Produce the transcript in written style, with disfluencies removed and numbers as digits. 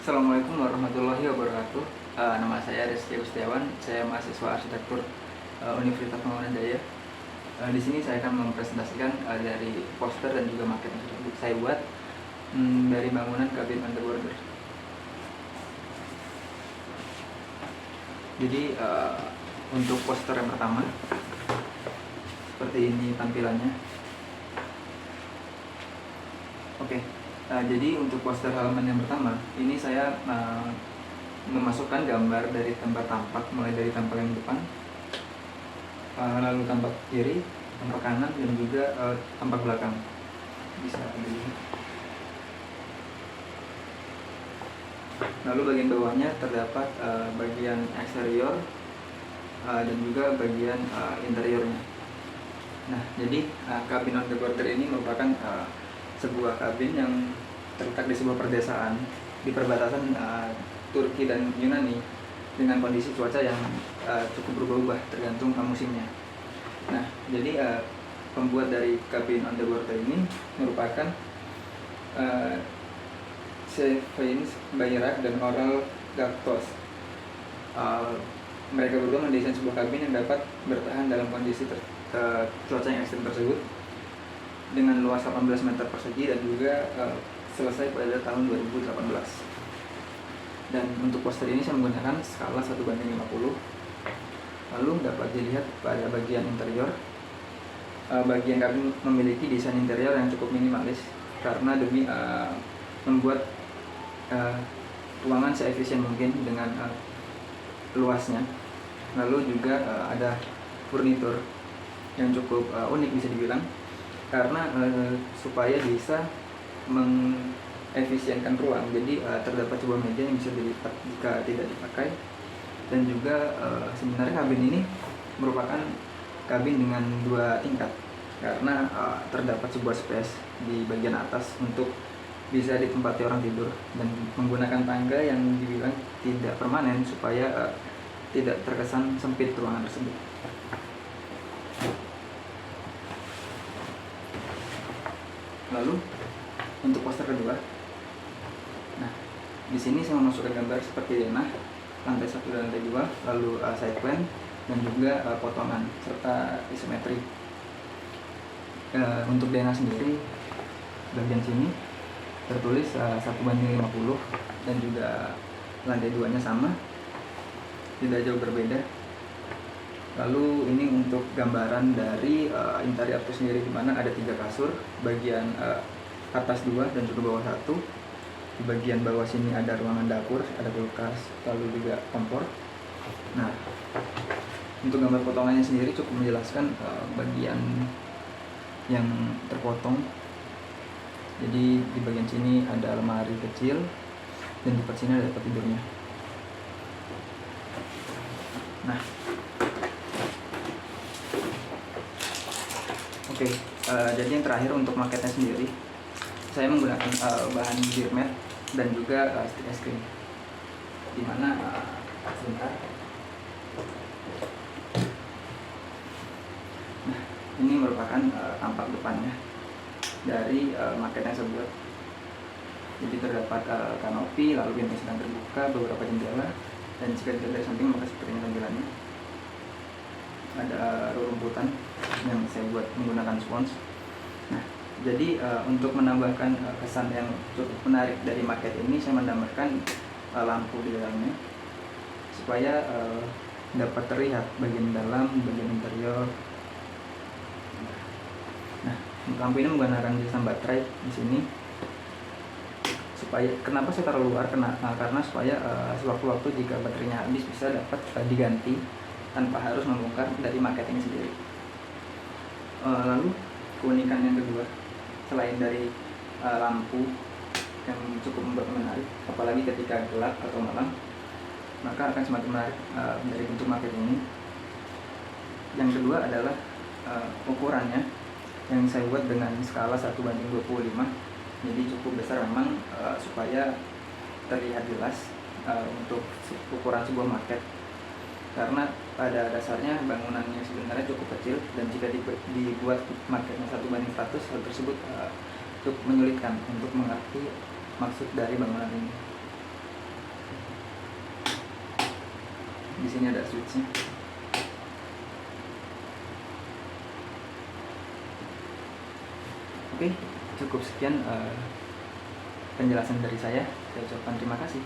Assalamualaikum warahmatullahi wabarakatuh. Nama saya Rizky Gustiawan, saya mahasiswa arsitektur Universitas Pembangunan Jaya. Di sini saya akan mempresentasikan dari poster dan juga maket yang sudah saya buat dari bangunan kabin underwater. Jadi untuk poster yang pertama, seperti ini tampilannya. Oke. Jadi untuk poster halaman yang pertama, ini saya memasukkan gambar dari tempat tampak, mulai dari tampak yang depan, lalu tampak kiri, tampak kanan, dan juga tampak belakang. Bisa dilihat. Lalu bagian bawahnya terdapat bagian eksterior dan juga bagian interiornya. Nah, jadi kabin underwater ini merupakan sebuah kabin yang terletak di sebuah perdesaan di perbatasan Turki dan Yunani dengan kondisi cuaca yang cukup berubah-ubah tergantung musimnya. Nah, jadi pembuat dari kabin underwater ini merupakan Sevins Bayrak dan Oral Gaktos. Mereka berdua mendesain sebuah kabin yang dapat bertahan dalam kondisi cuaca yang ekstrem tersebut dengan luas 18 meter persegi dan juga selesai pada tahun 2018. Dan untuk poster ini saya menggunakan skala 1:50. Lalu dapat dilihat pada bagian interior, bagian kabin memiliki desain interior yang cukup minimalis karena demi membuat ruangan seefisien mungkin dengan luasnya. Lalu juga ada furnitur yang cukup unik bisa dibilang, karena supaya bisa mengefisienkan ruang. Jadi terdapat sebuah meja yang bisa dilipat jika tidak dipakai, dan juga sebenarnya kabin ini merupakan kabin dengan 2 tingkat karena terdapat sebuah space di bagian atas untuk bisa ditempati orang tidur, dan menggunakan tangga yang dibilang tidak permanen supaya tidak terkesan sempit ruangan tersebut. Lalu untuk poster kedua, nah di sini saya memasukkan gambar seperti denah, lantai 1 dan lantai 2, lalu side plan dan juga potongan serta isometri. Untuk denah sendiri, bagian sini tertulis 1:50 dan juga lantai 2-nya sama, tidak jauh berbeda. Lalu ini untuk gambaran dari interior itu sendiri, di mana ada 3 kasur, bagian atas 2 dan juga bawah 1. Di bagian bawah sini ada ruangan dapur, ada kulkas, lalu juga kompor. Nah, untuk gambar potongannya sendiri cukup menjelaskan bagian yang terpotong. Jadi di bagian sini ada lemari kecil dan di sini ada tempat tidurnya. Nah, oke, jadi yang terakhir untuk maketnya sendiri, saya menggunakan bahan beer mat dan juga stick es krim. Dimana sebentar. Nah, ini merupakan tampak depannya dari maket yang saya buat. Jadi terdapat kanopi, lalu pintu sedang terbuka, beberapa jendela, dan jika dilihat dari samping maka seperti ini tampilannya. Ada rerumputan yang saya buat menggunakan spons. Nah, jadi untuk menambahkan kesan yang cukup menarik dari maket ini, saya menambahkan lampu di dalamnya supaya dapat terlihat bagian dalam, bagian interior. Nah, lampu ini menggunakan sistem baterai di sini. Supaya kenapa saya taruh luar? Karena supaya sewaktu-waktu jika baterainya habis bisa dapat diganti tanpa harus membongkar dari maket ini sendiri. Lalu keunikan yang kedua, selain dari lampu yang cukup membuat menarik, apalagi ketika gelap atau malam, maka akan semakin menarik dari bentuk maket ini. Yang kedua adalah ukurannya yang saya buat dengan skala 1:25. Jadi cukup besar memang supaya terlihat jelas untuk ukuran sebuah maket. Karena pada dasarnya bangunannya sebenarnya cukup kecil, dan jika dibuat maketnya 1:100, hal tersebut cukup menyulitkan untuk mengerti maksud dari bangunan ini. Di sini ada switchnya. Oke, cukup sekian penjelasan dari saya. Saya ucapkan terima kasih.